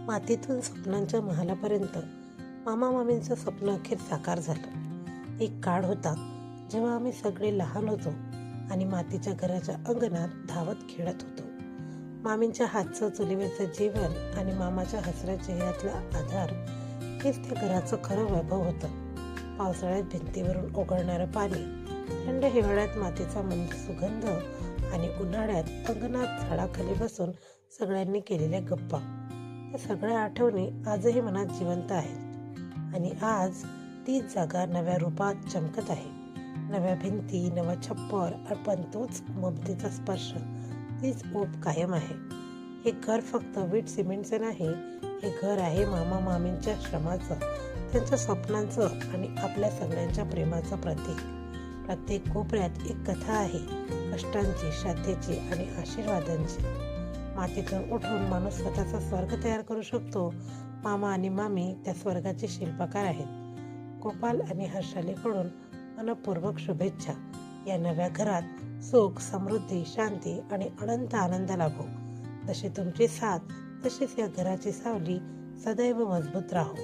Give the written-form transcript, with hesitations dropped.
मातीतून स्वप्नांच्या महालापर्यंत मामा मामींचं स्वप्न अखेर साकार झालं. एक काळ होता जेव्हा आम्ही सगळे लहान होतो आणि मातीच्या घराच्या अंगणात धावत खेळत होतो. मामींच्या हातचं चुलीवरचं जेवण आणि मामाच्या हसऱ्या चेहऱ्यातला आधार हेच त्या घराचं खरं वैभव होतं. पावसाळ्यात भिंतीवरून ओघळणारं पाणी, थंड हिवाळ्यात मातीचा मंद सुगंध आणि उन्हाळ्यात अंगणात झाडाखाली बसून सगळ्यांनी केलेल्या गप्पा, या सगळ्या आठवणी आजही मनात जिवंत आहेत. आणि आज तीच जागा नव्या रूपात चमकत आहे. नव्या भिंती, नवा छप्पर, पण तोच ममतेचा स्पर्श, तीच ओप कायम आहे. हे घर फक्त वीट सिमेंटचं नाही, हे घर आहे मामा मामींच्या श्रमाचं, त्यांच्या स्वप्नांचं आणि आपल्या सगळ्यांच्या प्रेमाचं प्रतीक. प्रत्येक कोपऱ्यात एक कथा आहे, कष्टांची, श्रद्धेची आणि आशीर्वादांची. मातीतून उठून माणूस स्वतःचा स्वर्ग तयार करू शकतो. मामा आणि मामी त्या स्वर्गाचे शिल्पकार आहेत. गोपाल आणि हर्षालीकडून मनपूर्वक शुभेच्छा. या नव्या घरात सुख, समृद्धी, शांती आणि अनंत आनंद लाभो. जशी तुमची साथ तशीच या घराची सावली सदैव मजबूत राहो.